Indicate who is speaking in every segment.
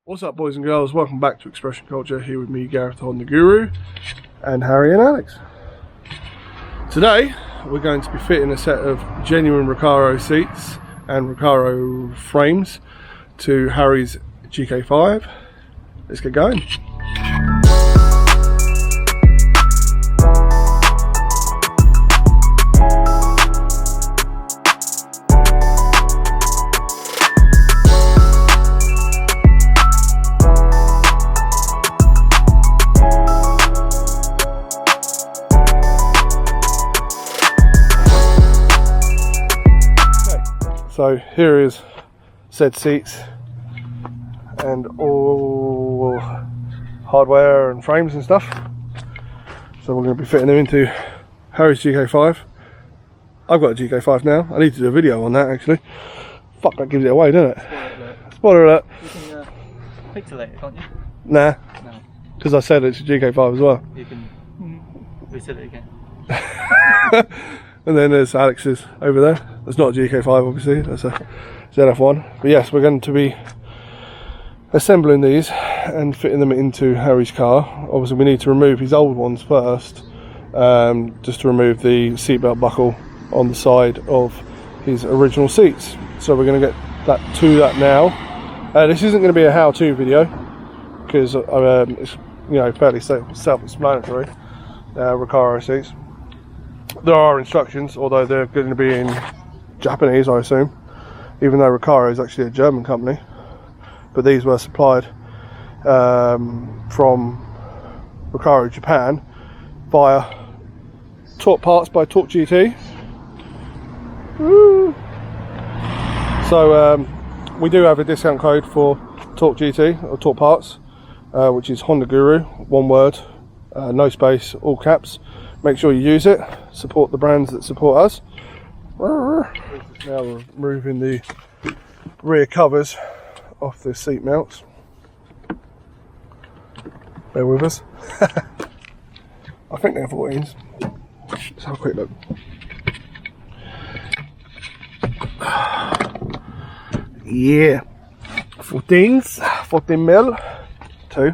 Speaker 1: What's up, boys and girls? Welcome back to Expression Culture. Here with me, Gareth, Honda Guru, and Harry and Alex. Today we're going to be fitting a set of genuine Recaro seats and Recaro frames to Harry's GK5. Let's get going. So here is said seats and all hardware and frames and stuff. So we're going to be fitting them into Harry's GK5. I've got a GK5 now. I need to do a video on that actually. Fuck, that gives it away, doesn't it? Spoiler alert.
Speaker 2: You can pixelate it, can't you?
Speaker 1: Nah.
Speaker 2: No.
Speaker 1: Because I said it's a GK5 as well.
Speaker 2: You can reset it again.
Speaker 1: And then there's Alex's over there. That's not a GK5 obviously, that's a ZF1. But yes, we're going to be assembling these and fitting them into Harry's car. Obviously we need to remove his old ones first, just to remove the seatbelt buckle on the side of his original seats. So we're going to get to that now. This isn't going to be a how-to video because it's fairly self-explanatory. Recaro seats. There are instructions, although they're going to be in Japanese, I assume, even though Recaro is actually a German company. But these were supplied from Recaro Japan via Torque Parts by Torque GT. Woo. So we do have a discount code for Torque GT or Torque Parts, which is Honda Guru, one word, no space, all caps. Make sure you use it, support the brands that support us. Now we're removing the rear covers off the seat mounts. Bear with us. I think they're 14s. Let's have a quick look. Yeah, 14s, 14mm, 2.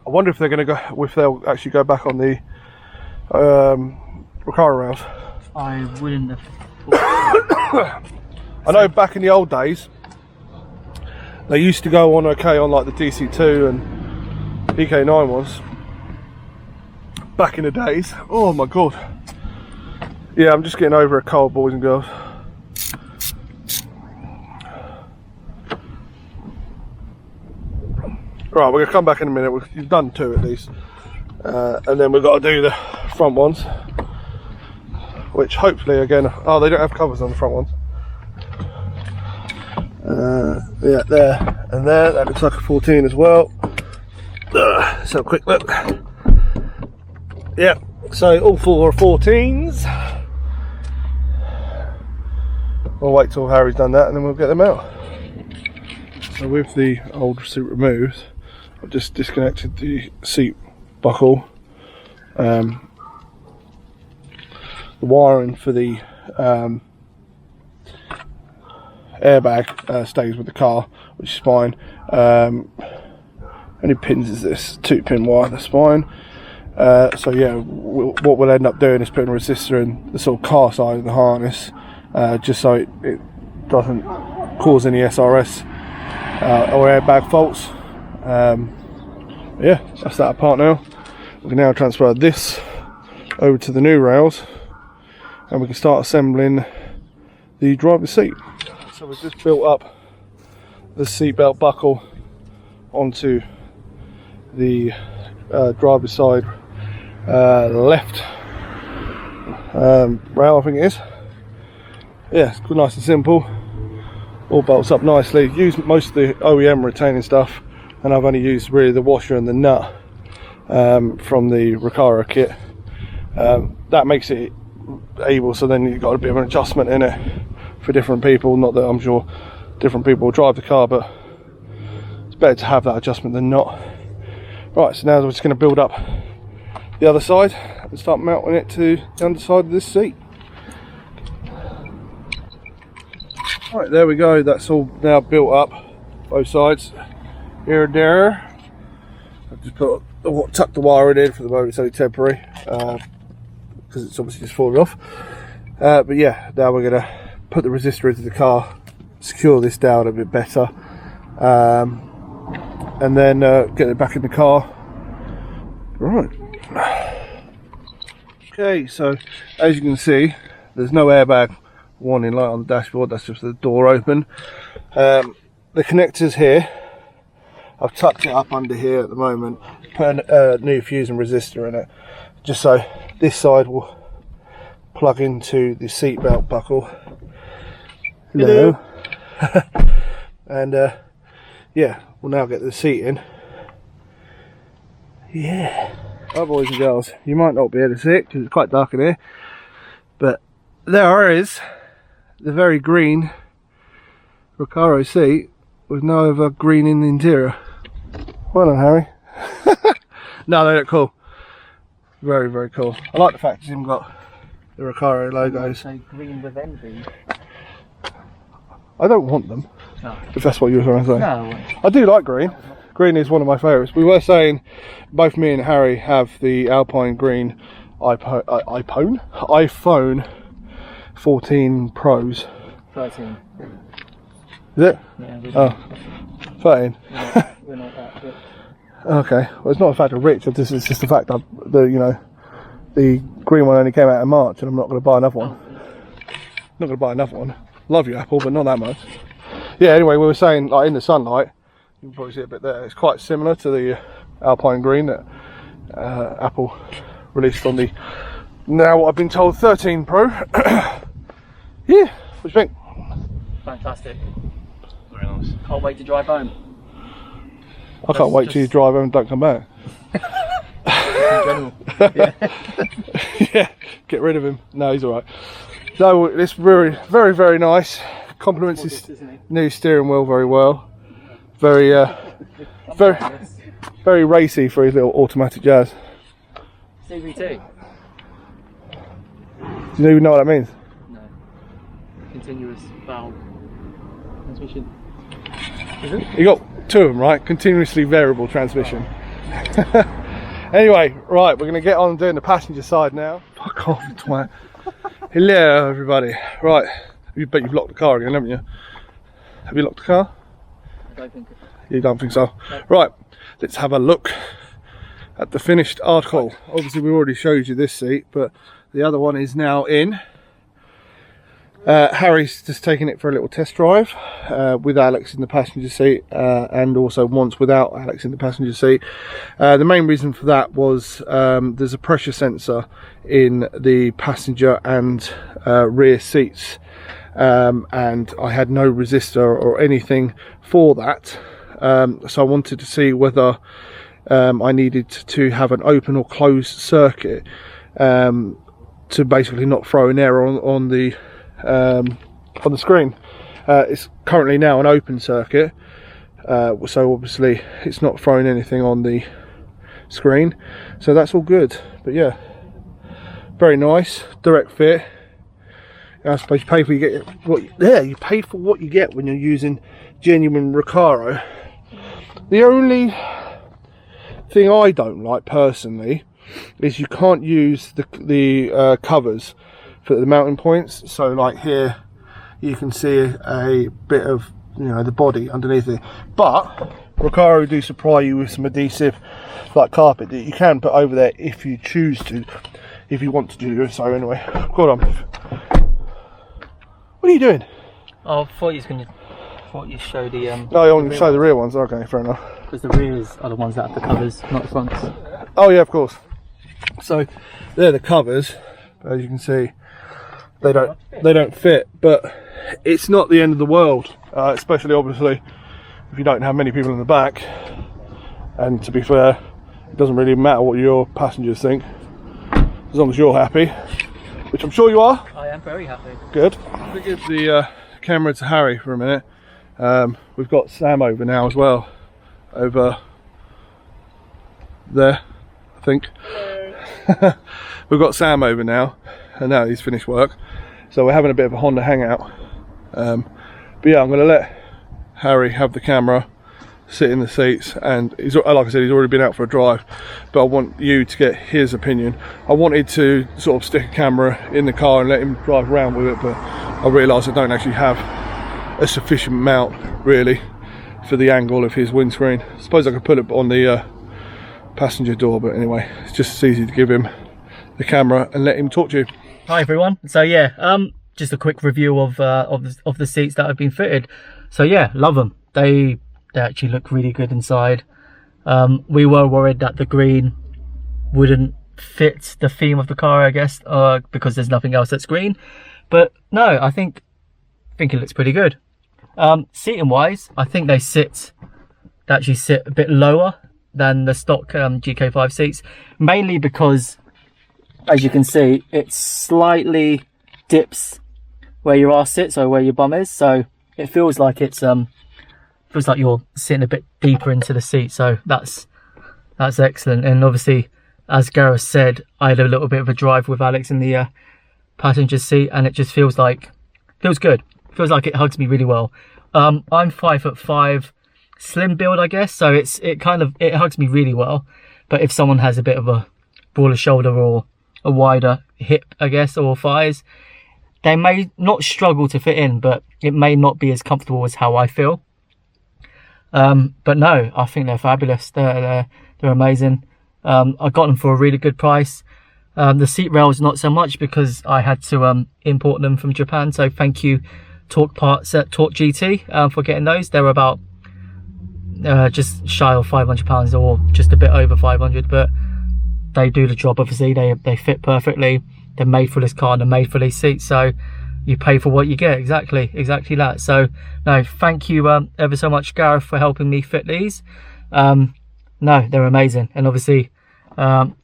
Speaker 1: I wonder if they're going to go, if they'll actually go back on the Recaro rails.
Speaker 2: I wouldn't have.
Speaker 1: I know back in the old days, they used to go on okay on like the DC2 and EK9 ones. Back in the days. Oh my god. Yeah, I'm just getting over a cold, boys and girls. Right, we're going to come back in a minute. You've done 2 at least. And then we've got to do the front ones. Which hopefully, again... Oh, they don't have covers on the front ones. Yeah, there and there. That looks like a 14 as well. Let's have a quick look. Yeah, so all 4 are 14s. We'll wait till Harry's done that and then we'll get them out. So with the old seat removed, I've just disconnected the seat buckle. The wiring for the airbag stays with the car, which is fine. Any pins is this 2-pin wire, that's fine. So yeah, what we'll end up doing is putting a resistor in the sort of car side of the harness, just so it doesn't cause any SRS or airbag faults. Yeah, that's that apart now. We can now transfer this over to the new rails and we can start assembling the driver's seat. So we've just built up the seatbelt buckle onto the driver's side left rail, I think it is. Yeah, it's nice and simple. All bolts up nicely. Use most of the OEM retaining stuff, and I've only used really the washer and the nut from the Recaro kit. That makes it able, so then you've got a bit of an adjustment in it for different people. Not that I'm sure different people will drive the car, but it's better to have that adjustment than not. Right, so now we're just going to build up the other side and start mounting it to the underside of this seat. Right, there we go. That's all now built up, both sides, here and there. I've just tucked the wire in for the moment. It's only temporary because it's obviously just falling off. But yeah, now we're gonna put the resistor into the car, secure this down a bit better, and then get it back in the car. Right. Okay, so as you can see, there's no airbag warning light on the dashboard. That's just the door open. The connectors here, I've tucked it up under here at the moment, put a new fuse and resistor in it, just so this side will plug into the seat belt buckle. Hello. And yeah, we'll now get the seat in. Yeah. Right, boys and girls, you might not be able to see it because it's quite dark in here, but there is the very green Recaro seat with no other green in the interior. Well done, Harry. No, they look cool. Very, very cool. I like the fact it's even got the Recaro logos.
Speaker 2: So green with envy.
Speaker 1: I don't want them,
Speaker 2: No.
Speaker 1: if that's what you were trying to say.
Speaker 2: No.
Speaker 1: I do like green. Green is one of my favourites. We were saying, both me and Harry have the Alpine Green iPhone 14 Pros.
Speaker 2: 13.
Speaker 1: Is it?
Speaker 2: Yeah,
Speaker 1: 13.
Speaker 2: we're not that rich.
Speaker 1: Okay. Well, it's not a fact of rich. It's just the fact that the green one only came out in March, and I'm not going to buy another one. Not going to buy another one. Love you, Apple, but not that much. Yeah. Anyway, we were saying, like, in the sunlight, you can probably see it a bit there. It's quite similar to the Alpine Green that Apple released on the, now what I've been told, 13 Pro. Yeah, what do you think?
Speaker 2: Fantastic. Very nice. Can't wait to drive home.
Speaker 1: I can't wait till you drive home and don't come back.
Speaker 2: In general. Yeah.
Speaker 1: Yeah, get rid of him. No, he's alright. So it's very, very, very nice. Complements his new steering wheel very well. Very, very racy for his little automatic Jazz.
Speaker 2: CV2.
Speaker 1: Do you even know what that means?
Speaker 2: No. Continuous valve transmission. Is it?
Speaker 1: You got two of them, right? Continuously variable transmission. Anyway, right, we're going to get on doing the passenger side now. Fuck off, you twat. Hello, everybody. Right, but you've locked the car again, haven't you? Have you locked the car?
Speaker 2: I don't think.
Speaker 1: You don't think so? No. Right, let's have a look at the finished article. Obviously, we already showed you this seat, but the other one is now in. Harry's just taking it for a little test drive with Alex in the passenger seat, and also once without Alex in the passenger seat. The main reason for that was there's a pressure sensor in the passenger and rear seats, and I had no resistor or anything for that, so I wanted to see whether I needed to have an open or closed circuit to basically not throw an error on the screen. It's currently now an open circuit, so obviously it's not throwing anything on the screen, so that's all good. But yeah, very nice, direct fit. I suppose you pay for you pay for what you get when you're using genuine Recaro. The only thing I don't like personally is you can't use the covers for the mounting points. So like here you can see a bit of the body underneath it, but Recaro do supply you with some adhesive like carpet that you can put over there if you choose to, if you want to do so. Anyway, hold on, what are you doing?
Speaker 2: Oh, I thought you was going to show the
Speaker 1: no, you want to show the rear ones. Okay, fair enough,
Speaker 2: because the rears are the ones that have the covers, not the fronts.
Speaker 1: Oh yeah, of course. So they're the covers, as you can see. They don't fit, but it's not the end of the world, especially obviously if you don't have many people in the back. And to be fair, it doesn't really matter what your passengers think, as long as you're happy, which I'm sure you are.
Speaker 2: I am very happy.
Speaker 1: Good. We'll give the camera to Harry for a minute. We've got Sam over now as well, over there, I think. We've got Sam over now, and now he's finished work, so we're having a bit of a Honda hangout. But yeah, I'm going to let Harry have the camera, sit in the seats, and he's, like I said, he's already been out for a drive, but I want you to get his opinion. I wanted to sort of stick a camera in the car and let him drive around with it, but I realised I don't actually have a sufficient mount really for the angle of his windscreen. I suppose I could put it on the passenger door, but anyway, it's just as easy to give him the camera and let him talk to you.
Speaker 2: Hi everyone. So yeah, just a quick review of the seats that have been fitted. So yeah, love them. They actually look really good inside. We were worried that the green wouldn't fit the theme of the car, I guess, because there's nothing else that's green. But no, I think it looks pretty good. Seating wise, I think they actually sit a bit lower than the stock GK5 seats, mainly because, as you can see, it slightly dips where your arse sits, or where your bum is, so it feels like feels like you're sitting a bit deeper into the seat. So that's excellent. And obviously, as Gareth said, I had a little bit of a drive with Alex in the passenger seat, and it just feels good. Feels like it hugs me really well. I'm 5'5", slim build, I guess, so it hugs me really well. But if someone has a bit of a broader shoulder or a wider hip, I guess, or thighs, they may not struggle to fit in, but it may not be as comfortable as how I feel. But no, I think they're fabulous. They're amazing. I got them for a really good price. The seat rails not so much, because I had to import them from Japan. So thank you, Torque Parts at Torque GT, for getting those. They're about just shy of £500, or just a bit over 500, but they do the job. Obviously, they fit perfectly. They're made for this car, they're made for these seats, so you pay for what you get. Exactly that. So no, thank you ever so much, Gareth, for helping me fit these. No, they're amazing, and obviously I'm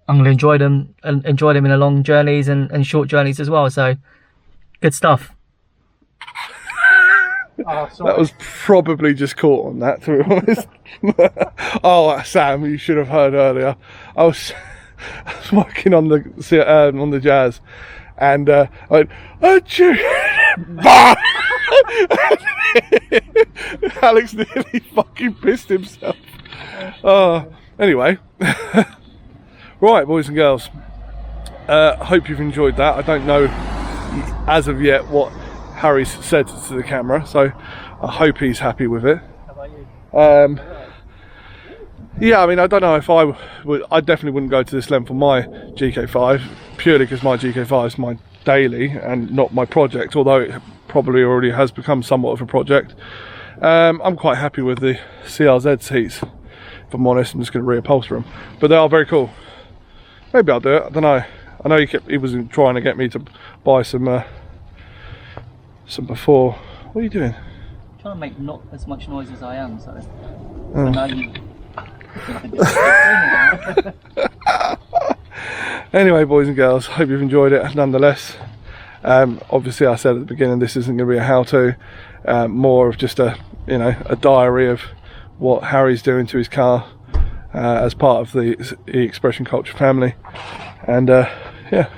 Speaker 2: gonna enjoy them in the long journeys and short journeys as well. So good stuff.
Speaker 1: Oh, that was probably just caught on that, to be honest. Oh, Sam, you should have heard earlier. I was working on the Jazz, and I went, achoo! Bah! Alex nearly fucking pissed himself. Anyway, right, boys and girls. Hope you've enjoyed that. I don't know as of yet what Harry's said to the camera, so I hope he's happy with it.
Speaker 2: How about you?
Speaker 1: Yeah, I mean, I don't know if I definitely wouldn't go to this length for my GK5, purely because my GK5 is my daily and not my project, although it probably already has become somewhat of a project. I'm quite happy with the CRZ seats, if I'm honest. I'm just going to reupholster them, but they are very cool. Maybe I'll do it, I don't know. I know he was trying to get me to buy some before. What are you doing?
Speaker 2: I'm trying to make not as much noise as I am, so now you...
Speaker 1: Anyway, boys and girls, hope you've enjoyed it nonetheless. Obviously, I said at the beginning, this isn't going to be a how-to, more of just a diary of what Harry's doing to his car as part of the Expression Culture family. And yeah,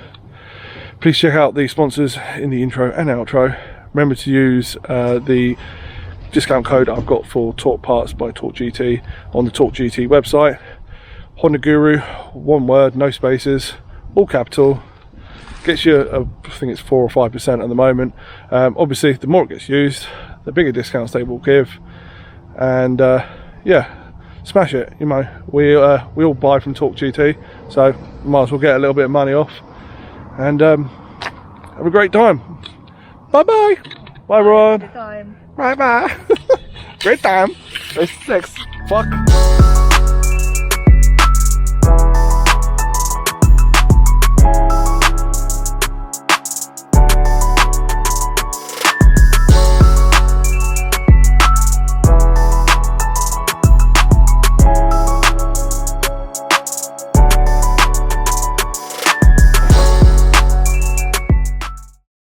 Speaker 1: please check out the sponsors in the intro and outro. Remember to use the discount code I've got for Torque Parts by Torque GT on the Torque GT website. Honda Guru, one word, no spaces, all capital. Gets you, I think it's 4 or 5% at the moment. Obviously, the more it gets used, the bigger discounts they will give. And yeah, smash it. You know, we all buy from Torque GT, so might as well get a little bit of money off. And have a great time. Bye bye. Bye, everyone.
Speaker 2: Good time.
Speaker 1: Bye bye. Great time. It's 6. Fuck.